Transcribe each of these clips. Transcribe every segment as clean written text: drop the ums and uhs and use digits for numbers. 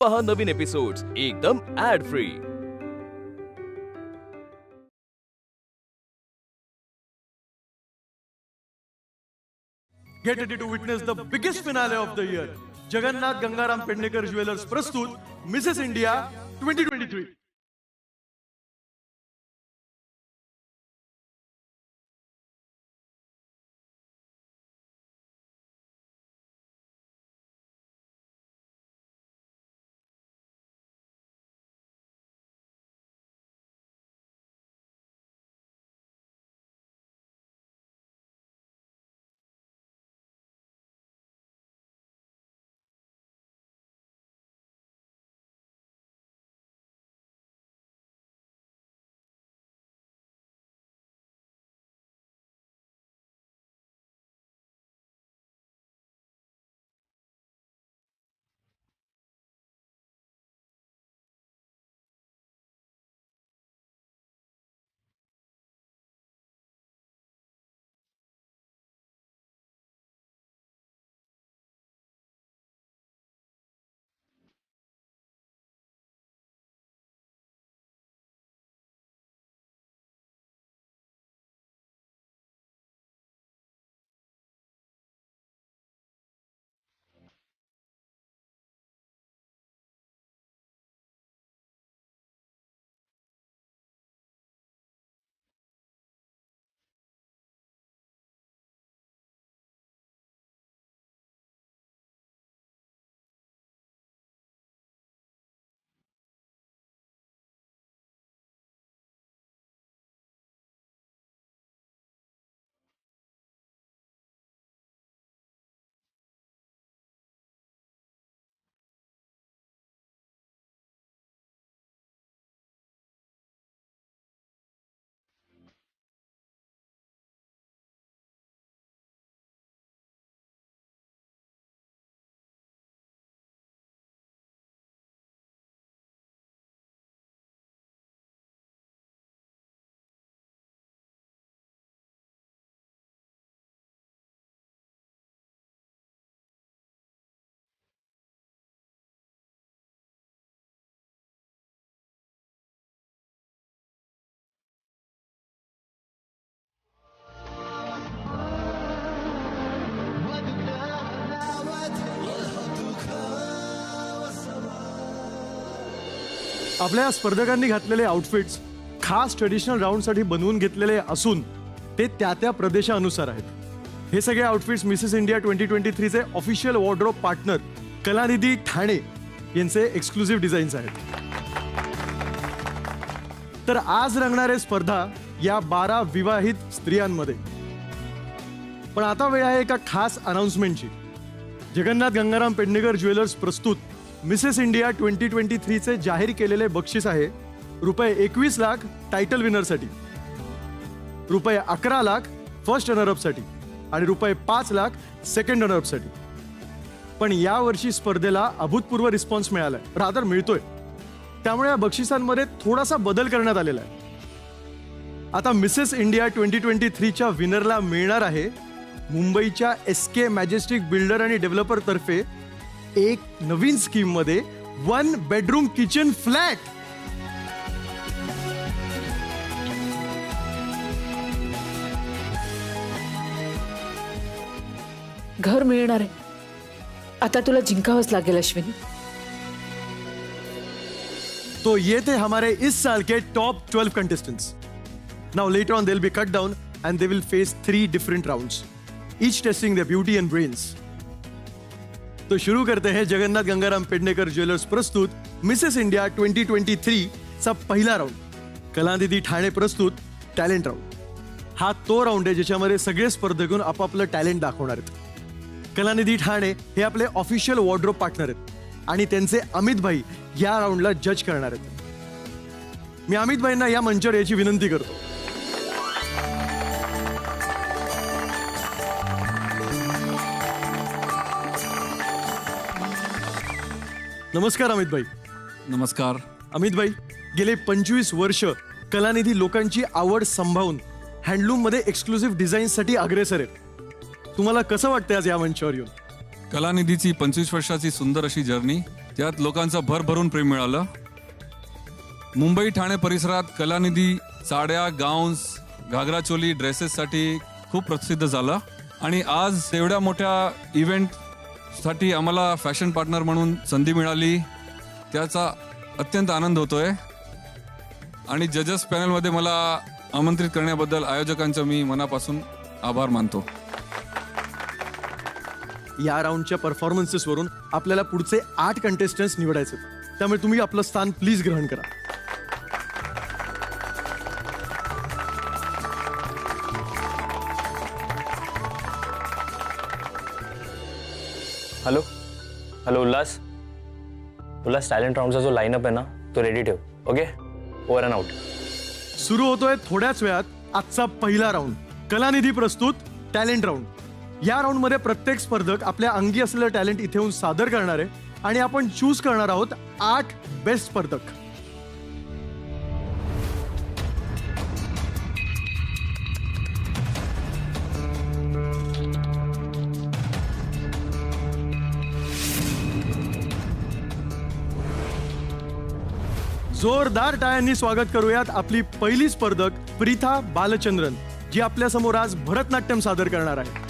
पहा नवीन एपिसोड्स एकदम ad free. Get ready to witness the biggest finale of the year. Jagannath Gangaram Pendekar Jewelers प्रस्तुत Mrs India 2023. आपल्या स्पर्धकांनी घातलेले आउटफिट्स खास ट्रेडिशनल राऊंडसाठी बनवून घेतलेले असून ते त्या त्या प्रदेशानुसार आहेत. हे सगळे आउटफिट्स मिसेस इंडिया 2023 चे official wardrobe partner Kalanidhi Thane यांचे एक्सक्लुझिव्ह डिझाईन्स आहेत. तर आज रंगणारे स्पर्धा या 12 विवाहित स्त्रियांमध्ये. पण आता वेळ आहे एका खास अनाउन्समेंटची. जगन्नाथ गंगाराम पेडणेकर ज्वेलर्स प्रस्तुत मिसेस इंडिया 2023 चे जाहीर केलेले बक्षीस आहे ₹21 लाख टायटल विनरसाठी, ₹11 लाख फर्स्ट रनरअपसाठी आणि ₹5 लाख सेकंड रनरअपसाठी. पण यावर्षी स्पर्धेला अभूतपूर्व रिस्पॉन्स मिळालाय, रादर मिळतोय. त्यामुळे या बक्षिसांमध्ये थोडासा बदल करण्यात आलेला आहे. आता मिसेस इंडिया 2023च्या विनरला मिळणार आहे मुंबईच्या SK मॅजेस्टिक बिल्डर आणि डेव्हलपर तर्फे एक नवीन स्कीम मध्ये 1 बेडरूम किचन फ्लॅट. घर मिळणार आहे. आता तुला जिंकावंच लागेल अश्विनी. तो ये थे हमारे इस साल के top 12 contestants. Now later on they will be cut down and they will face 3 different rounds, each testing their beauty and brains. तो शुरू करते हैं जगन्नाथ गंगाराम पेडणेकर ज्वेलर्स प्रस्तुत मिसेस इंडिया 2023 चा पहिला राउंड, कलानिधी ठाणे प्रस्तुत टॅलेंट राउंड. हा तो राउंड आहे ज्याच्यामध्ये सगळे स्पर्धक आपापलं टॅलेंट दाखवणार आहेत. कलानिधी ठाणे हे आपले ऑफिशियल वॉर्डरोब पार्टनर आहेत आणि त्यांचे अमित भाई या राउंडला जज करणार आहेत. मी अमित भाईंना या मंचावर याची विनंती करतो. नमस्कार अमित भाई. नमस्कार. अमित भाई, गेले 25 वर्ष कलानिधी लोकांची आवड संभाळून हँडलूम मध्ये एक्सक्लुझिव्ह डिझाईन्ससाठी अग्रेसर आहेत. तुम्हाला कसं वाटतंय आज या मंचावर येऊन? कलानिधीची 25 वर्षाची सुंदर अशी जर्नी त्यात लोकांचं भरभरून प्रेम मिळालं. मुंबई ठाणे परिसरात कलानिधी साड्या, गाऊन्स, घागरा चोली, ड्रेसेससाठी खूप प्रसिद्ध झाला. आणि आज एवढ्या मोठ्या इव्हेंटसाठी आम्हाला फॅशन पार्टनर म्हणून संधी मिळाली, त्याचा अत्यंत आनंद होतोय. आणि जजेस पॅनलमध्ये मला आमंत्रित करण्याबद्दल आयोजकांचा मी मनापासून आभार मानतो. या राऊंडच्या परफॉर्मन्सेसवरून आपल्याला पुढचे 8 कंटेस्टंट्स निवडायचे, त्यामुळे तुम्ही आपलं स्थान प्लीज ग्रहण करा. हॅलो हॅलो उल्हास टॅलेंट राऊंडचा जो लाईनअप आहे ना तो रेडी ठेव. Okay, over and out. सुरू होतोय थोड्याच वेळात आजचा पहिला राऊंड, कलानिधी प्रस्तुत टॅलेंट राऊंड. या राऊंडमध्ये प्रत्येक स्पर्धक आपल्या अंगी असलेलं टॅलेंट इथे येऊन सादर करणार आहे आणि आपण चूज करणार आहोत 8 बेस्ट स्पर्धक. जोरदार टाळ्यांनी स्वागत करूयात आपली पहिली स्पर्धक प्रीथा बालचंद्रन, जी आपल्या समोर आज भरतनाट्यम सादर करणार आहे.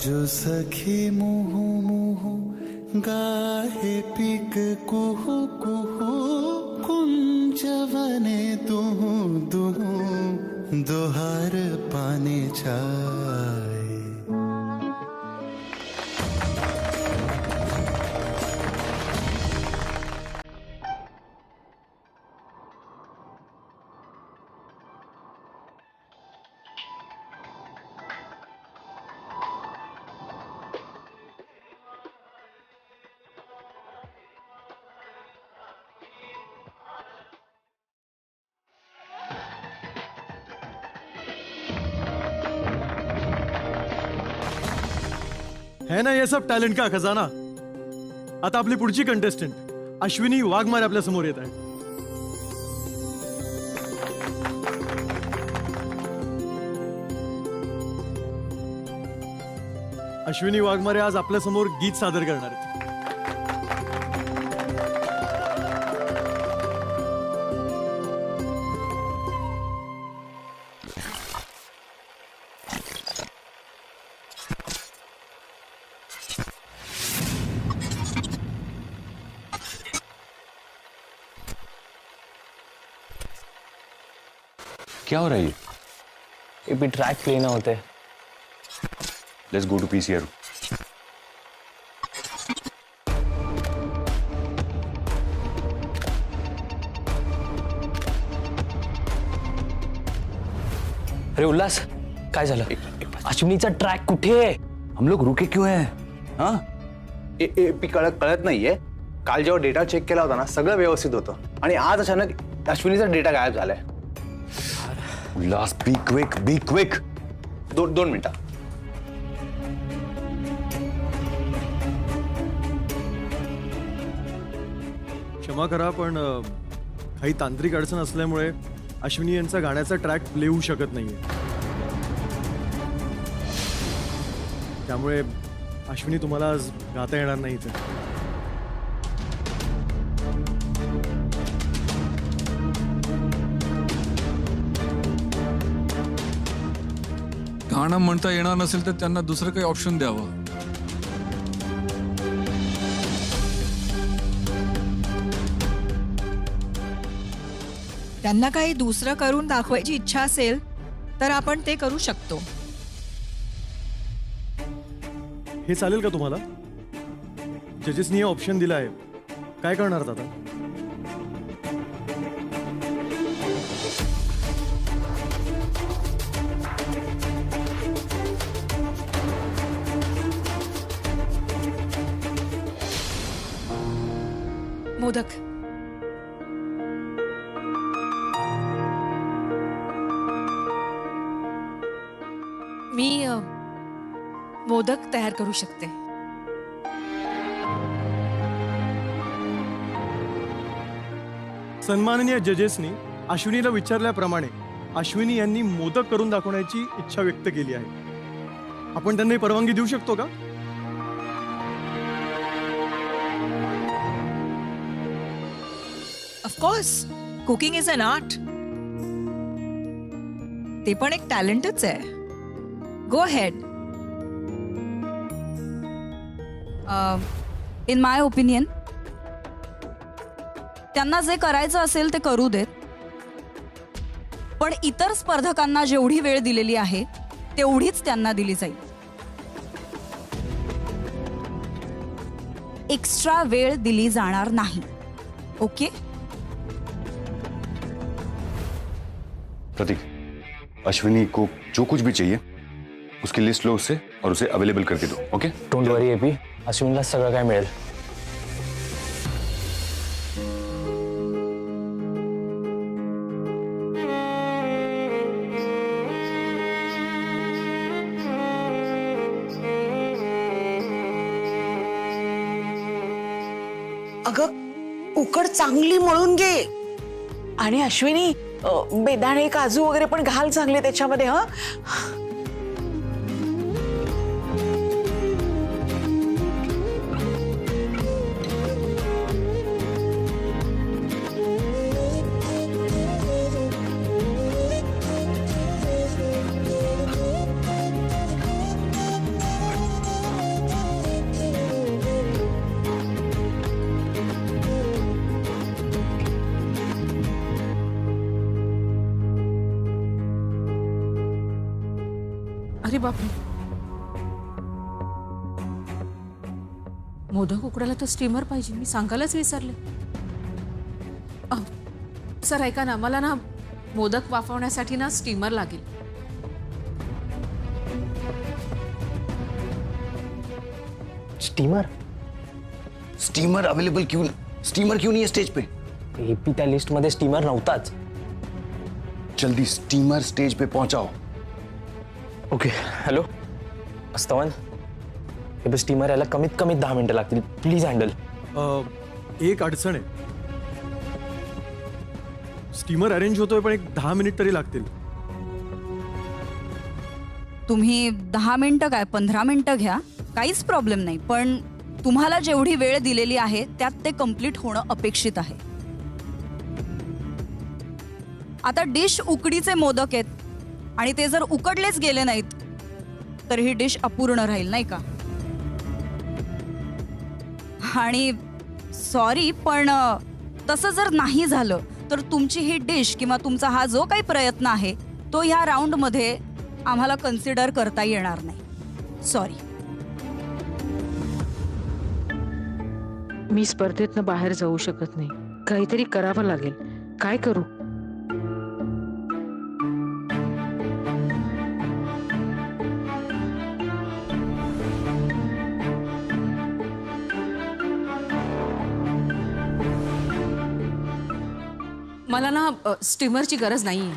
जो सखी मुहु मुहु गाहे पिक कुहु कुहु कुंजवने तुहु दुहु दोहार पाने चाय. है ना ये सब टॅलेंट का खजाना. आता आपली पुढची कंटेस्टंट अश्विनी वाघमारे आपल्या समोर येत आहे. अश्विनी वाघमारे आज आपल्या समोर गीत सादर करणार आहेत. क्या हो रहा है ये? ये भी ट्रैक प्ले ना होते. Let's go to PCR. अरे उल्हास, काय झालं? अश्विनीचा ट्रॅक कुठे आहे? हम लोग रुके क्यों हैं? हाँ? कळत नाहीये. काल जेव्हा डेटा चेक केला होता ना सगळं व्यवस्थित होतं आणि आज अचानक अश्विनीचा डेटा गायब झालाय. उल्लास, बी क्विक, बी क्विक. दोन मिनिटं. क्षमा करा, पण काही तांत्रिक अडचण असल्यामुळे अश्विनी यांचा गाण्याचा ट्रॅक प्ले होऊ शकत नाहीये. त्यामुळे अश्विनी तुम्हाला आज गाता येणार नाही इथे. गाणं म्हणता येणार नसेल तर त्यांना दुसरं काही ऑप्शन द्यावं. त्यांना काही दुसरं करून दाखवायची इच्छा असेल तर आपण ते करू शकतो. हे चालेल का तुम्हाला? जजेसनी हे ऑप्शन दिलं आहे, काय करणार आता? मोदक. मी मोदक तयार करू शकते. सन्माननीय जजेसनी अश्विनीला विचारल्याप्रमाणे अश्विनी यांनी मोदक करून दाखवण्याची इच्छा व्यक्त केली आहे. आपण त्यांना ही परवानगी देऊ शकतो का? Of course, cooking is an art. ते पण एक टॅलेंटच आहे. Go ahead. In my opinion त्यांना जे करायचं असेल ते करू देत, पण इतर स्पर्धकांना जेवढी वेळ दिलेली आहे तेवढीच त्यांना दिली जाईल. एक्स्ट्रा वेळ दिली जाणार नाही. ओके? प्रतीक, अश्विनी को जो कुछ भी चाहिए उसकी लिस्ट लो उससे और उसे अवेलेबल करके दो. ओके? डोंट वरी एपी, अश्विनला सगळं काय मिळेल. अगं उकड चांगली मळून घे. आणि अश्विनी बेदाणे काजू वगैरे पण घाल चांगले त्याच्यामध्ये. हा अरे बापरे, मोदक उकडायला तर स्टीमर पाहिजे. मी सांगायलाच विसरले. सर ऐका ना, मला ना मोदक वाफवण्यासाठी ना स्टीमर लागेल. स्टीमर? स्टीमर अवेलेबल क्यों? स्टीमर क्यों नहीं है स्टेज पे? एपी त्या लिस्ट मध्ये स्टीमर नव्हताच. जल्दी स्टीमर स्टेज पे पहुंचाओ. ओके. हॅलो अस्तवन, हे स्टीमर यायला कमीत कमी 10 मिनिटं लागतील. Please handle. एक अडचण आहे. स्टीमर अरेंज होतोय पण एक 10 मिनिट तरी लागतील. तुम्ही 10 मिनिटं काय 15 मिनिटं घ्या, काहीच प्रॉब्लेम नाही. पण तुम्हाला जेवढी वेळ दिलेली आहे त्यात ते कंप्लीट होणं अपेक्षित आहे. आता डिश उकडीचे मोदक आहेत आणि ते जर उकडलेच गेले नाहीत तर ही डिश अपूर्ण राहील, नाही का? आणि सॉरी पण तसं जर नाही झालं तर तुमची ही डिश किंवा तुमचा हा जो काही प्रयत्न आहे तो ह्या राऊंडमध्ये आम्हाला कन्सिडर करता येणार नाही. सॉरी. मी स्पर्धेतनं बाहेर जाऊ शकत नाही. काहीतरी करावं लागेल. काय करू? मला ना स्टीमरची गरज नाहीये.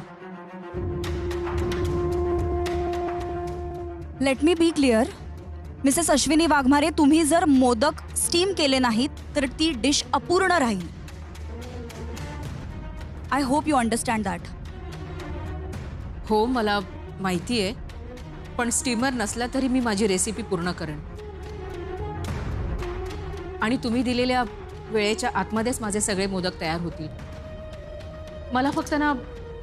लेट मी बी क्लिअर. मिसेस अश्विनी वाघमारे, तुम्ही जर मोदक स्टीम केले नाहीत तर ती डिश अपूर्ण राहील. I hope you understand that. हो, मला माहिती आहे. पण स्टीमर नसला तरी मी माझी रेसिपी पूर्ण करेन आणि तुम्ही दिलेल्या वेळेच्या आतमध्येच माझे सगळे मोदक तयार होतील. मला फक्त ना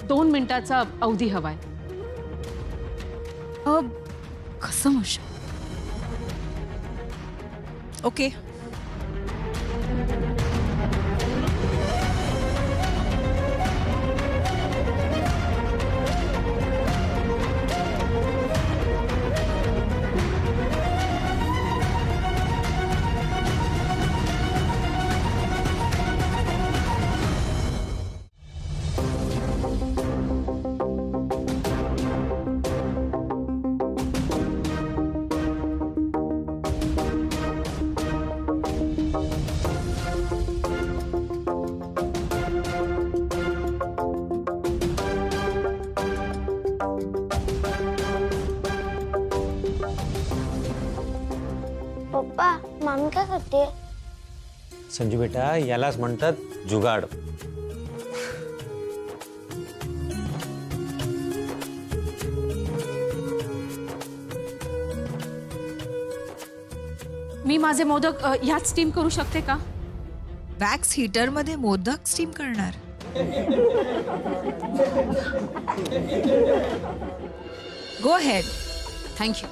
2 मिनिटाचा अवधी हवाय. कसं मशा. ओके. पप्पा मामी काय करते? संजू बेटा, यालाच म्हणतात जुगाड. मी माझे मोदक ह्यात स्टीम करू शकते का? वॅक्स हीटर मध्ये मोदक स्टीम करणार? गो हेड. थँक्यू.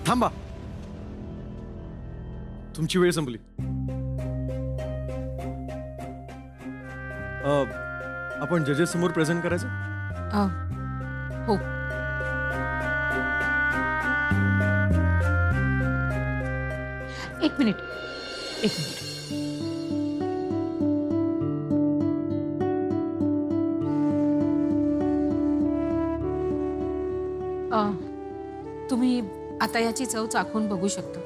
थांबा, तुमची वेळ संपली. आपण जजेस समोर प्रेझेंट करायचं? हो. एक मिनिट. तुम्ही आता याची चव चाखून बघू शकता.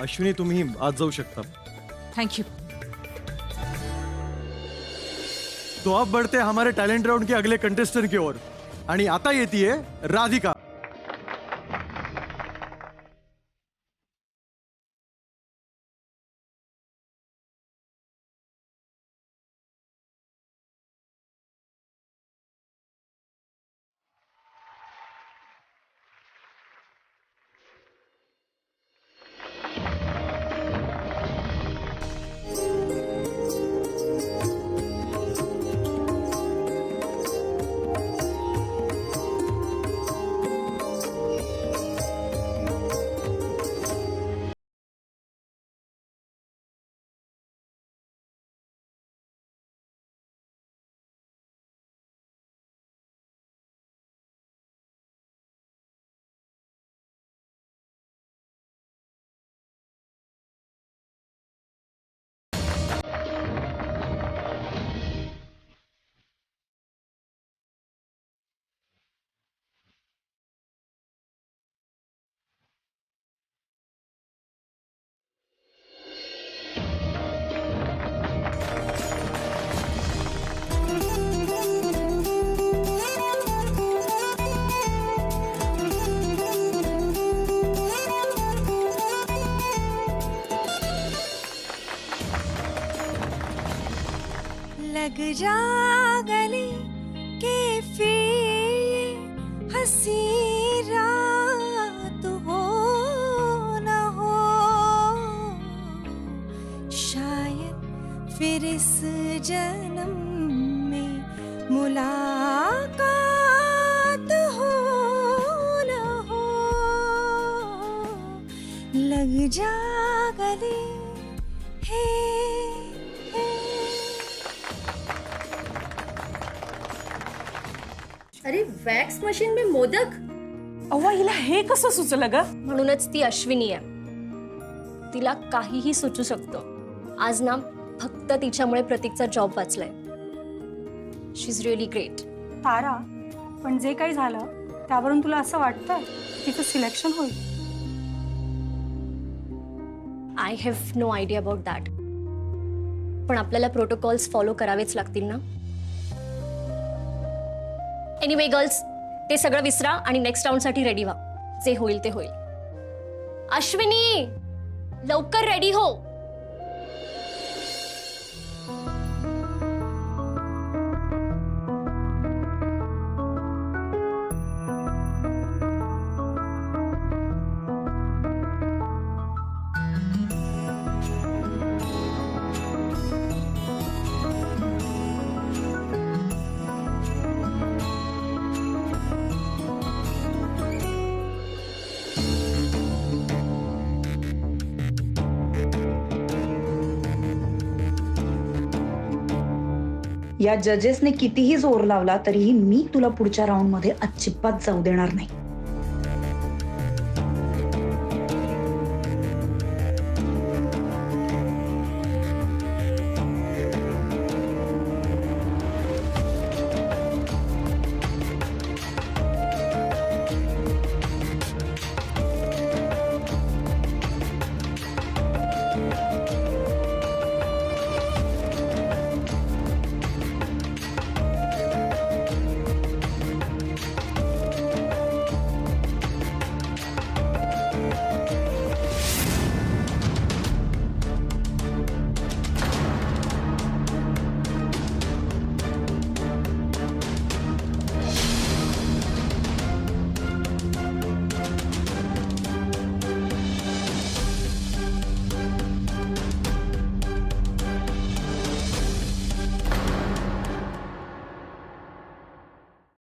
अश्विनी, तुम्ही आज जाऊ शकता. Thank you. तो अब बढ़ते हमारे टैलेंट राउंड के अगले कंटेस्टेंट की ओर. आणि आता येतीये राधिका. लग जा गले के फिर हंसी रात हो न हो, शायद फिर इस जन्म में मुलाकात हो न हो, लग जा गले हे, हे। अरे वॅक्स मशीन में मोदक. अव्वा, हिला हे कसं सुचलं ग? म्हणूनच ती अश्विनी आहे. तिला काहीही सुचू शकतं. आज ना फक्त तिच्यामुळे प्रतीकचा जॉब वाचलाय. She is really great. Tara, पण जे काही झालं त्यावरून तुला असं वाटतंय तिचं सिलेक्शन होईल? I have no idea about that. पण आपल्याला प्रोटोकॉल्स फॉलो करावेच लागतील ना. एनिवे गर्ल्स, ते सगळं विसरा आणि नेक्स्ट राऊंडसाठी रेडी व्हा. जे होईल ते होईल. अश्विनी, लवकर रेडी हो. या जजेसने कितीही जोर लावला तरीही मी तुला पुढच्या राऊंड मध्ये अजिबात जाऊ देणार नाही.